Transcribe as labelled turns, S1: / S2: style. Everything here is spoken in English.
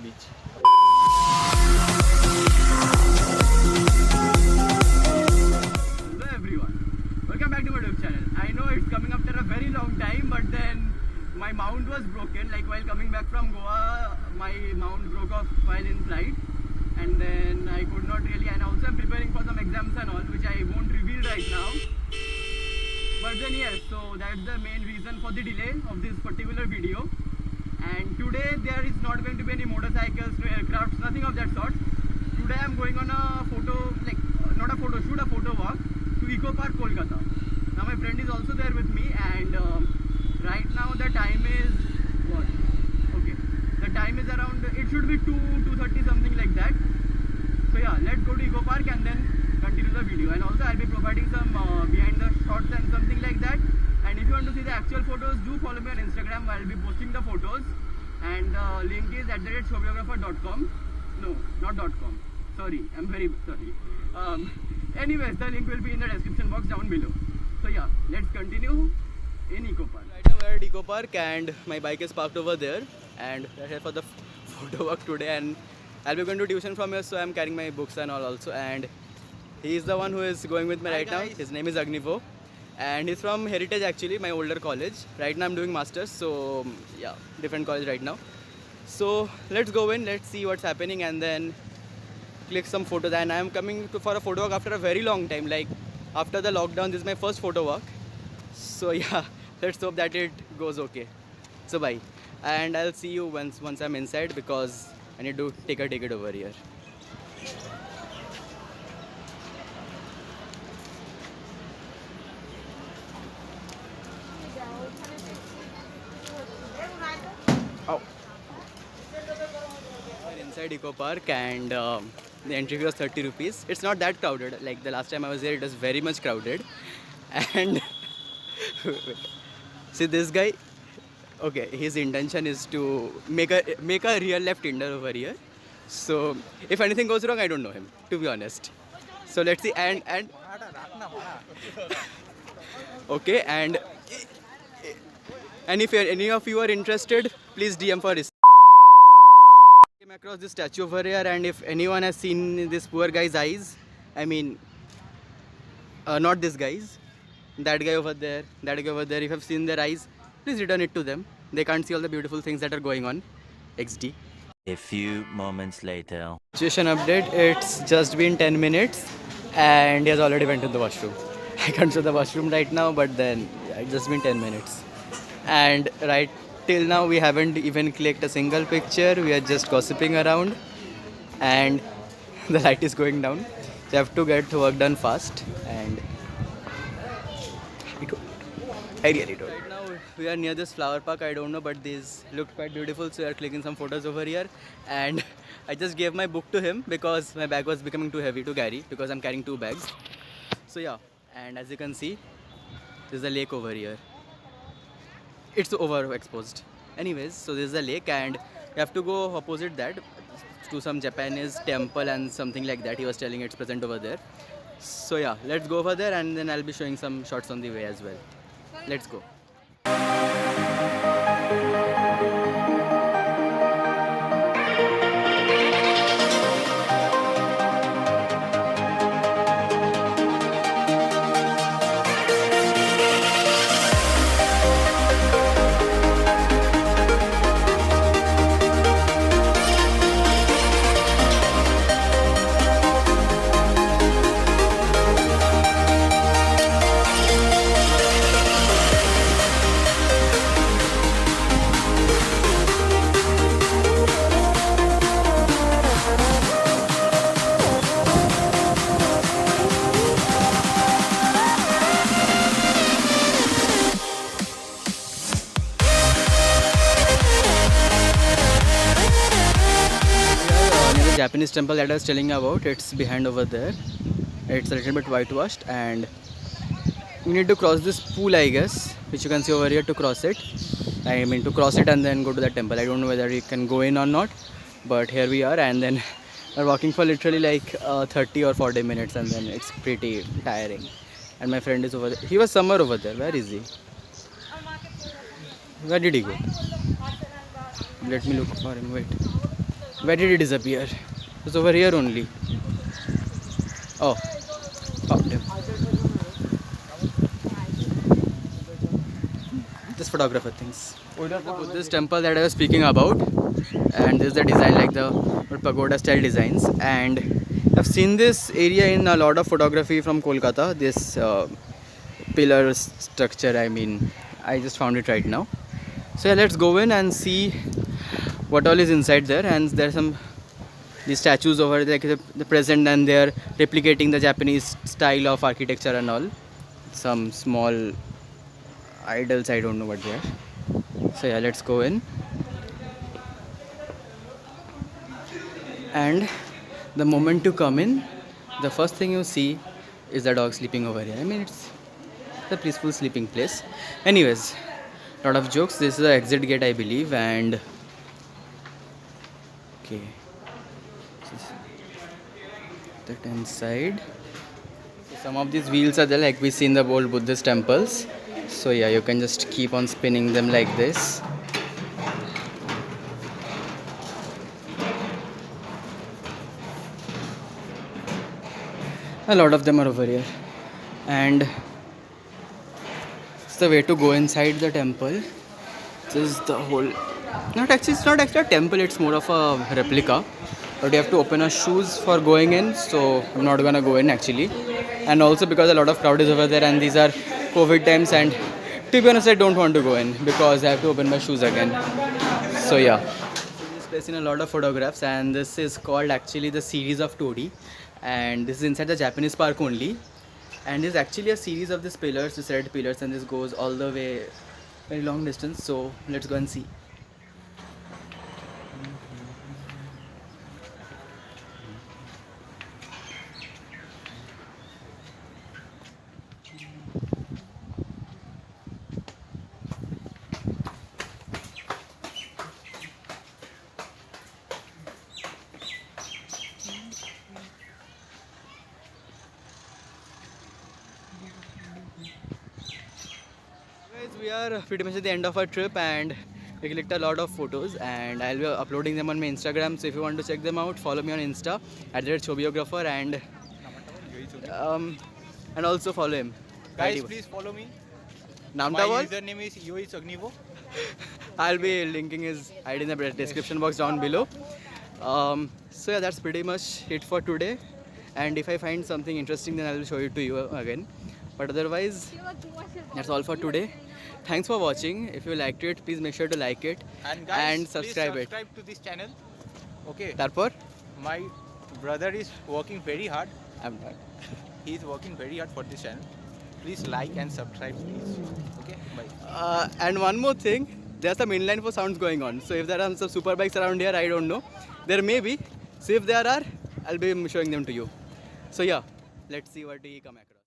S1: beach.
S2: Hello everyone, welcome back to my YouTube channel. I know it's coming after a very long time, but then my mount was broken. Like while coming back from Goa, my mount broke off while in flight, and then I could not really. And also I'm preparing for some exams and all, which I won't reveal right now. But then yes, so that's the main reason for the delay of this particular video. And today there is not going to be any motorcycles, no aircrafts, nothing of that sort. Today I'm going on a photo, like not a photo shoot, a photo walk to Eco Park, Kolkata. Now my friend is also there with me, and right now the time is what? Okay, the time is around. It should be 2:30 something like that. So yeah, let's go to Eco Park and then continue the video. And also I'll be providing some behind the shots and something like that. And if you want to see the actual photos, do follow me on Instagram. I'll be posting the photos, and the link is @showbiographer.com. No, not .com. Sorry, I'm very sorry. Anyways, the link will be in the description box down below. So yeah, let's continue in Eco Park. Right now we're at Eco Park, and my bike is parked over there. And we're here for the photo walk today. And I'll be going to tuition from here, so I'm carrying my books and all also. And he is the one who is going with me right now. His name is Agnivo. And he's from Heritage actually, my older college. Right now I'm doing masters, so yeah, different college right now. So let's go in, let's see what's happening, and then click some photos. And I'm coming for a photo walk after a very long time, like after the lockdown. This is my first photo walk. So yeah, let's hope that it goes okay. So bye, and I'll see you once I'm inside, because I need to take a ticket over here. Oh. We're inside Eco Park, and the entry fee was 30 rupees. It's not that crowded. Like the last time I was there, it was very much crowded. And see this guy. Okay, his intention is to make a real left Tinder over here. So if anything goes wrong, I don't know him, to be honest. So let's see. And okay, and if any of you are interested, please DM for this. I came across this statue over here, and if anyone has seen this poor guy's eyes, I mean, not this guy's, that guy over there, that guy over there, if I've seen their eyes, please return it to them. They can't see all the beautiful things that are going on. XD.
S3: A few moments later.
S2: Situation update, it's just been 10 minutes and he has already went to the washroom. I can't show the washroom right now, but then yeah, it's just been 10 minutes. And right till now we haven't even clicked a single picture. We are just gossiping around, and the light is going down. So I have to get work done fast, and I really don't. Right now we are near this flower park. I don't know, but these looked quite beautiful, so we are clicking some photos over here. And I just gave my book to him because my bag was becoming too heavy to carry, because I'm carrying 2 bags. So yeah, and as you can see, there's a lake over here. It's overexposed. Anyways, so this is a lake, and you have to go opposite that to some Japanese temple and something like that. He was telling it's present over there. So yeah, let's go over there, and then I'll be showing some shots on the way as well. Let's go. Japanese temple that I was telling you about, it's behind over there. It's a little bit whitewashed, and we need to cross this pool, I guess, which you can see over here, to cross it. I mean to cross it and then go to the temple. I don't know whether you can go in or not, but here we are, and then we're walking for literally like 30 or 40 minutes, and then it's pretty tiring. And my friend is over there. He was somewhere over there. Where is he? Where did he go? Let me look for him. Wait. Where did it disappear? It's over here only. Oh, found him. This photographer thinks. The Buddhist temple that I was speaking about, and this is the design like the pagoda style designs, and I've seen this area in a lot of photography from Kolkata. This pillar structure, I mean, I just found it right now. So yeah, let's go in and see what all is inside there. And there's some these statues over there, like the present, and they're replicating the Japanese style of architecture and all. Some small idols, I don't know what they are. So yeah, let's go in. And the moment you come in, the first thing you see is the dog sleeping over here. I mean, it's a peaceful sleeping place. Anyways, lot of jokes. This is the exit gate, I believe, and okay, that inside. Some of these wheels are there, like we see in the old Buddhist temples. So yeah, you can just keep on spinning them like this. A lot of them are over here, and it's the way to go inside the temple. This is the whole. It's not actually a temple. It's more of a replica. But you have to open our shoes for going in, so I'm not gonna go in actually. And also because a lot of crowd is over there, and these are COVID times, and to be honest, I don't want to go in because I have to open my shoes again. So yeah, this place in a lot of photographs, and this is called actually the series of Todi, and this is inside the Japanese park only. And this is actually a series of these pillars, these red pillars, and this goes all the way very long distance. So let's go and see. We are pretty much at the end of our trip, and we clicked a lot of photos, and I'll be uploading them on my Instagram. So if you want to check them out, follow me on Insta @chobiographer, and also follow him.
S1: Guys, please follow me. My username is yoichagnivo.
S2: I'll be linking his ID in the description box down below. So yeah, that's pretty much it for today. And if I find something interesting, then I'll show it to you again. But otherwise, that's all for today. Thanks for watching. If you liked it, please make sure to like it
S1: And guys,
S2: subscribe
S1: please
S2: it.
S1: subscribe to this channel. Okay.
S2: Tarpor?
S1: My brother is working very hard.
S2: I'm done.
S1: He is working very hard for this channel. Please like and subscribe, please. Okay. Bye.
S2: And one more thing, there's some inline for sounds going on. So if there are some super bikes around here, I don't know. There may be. So if there are, I'll be showing them to you. So yeah, let's see what we come across.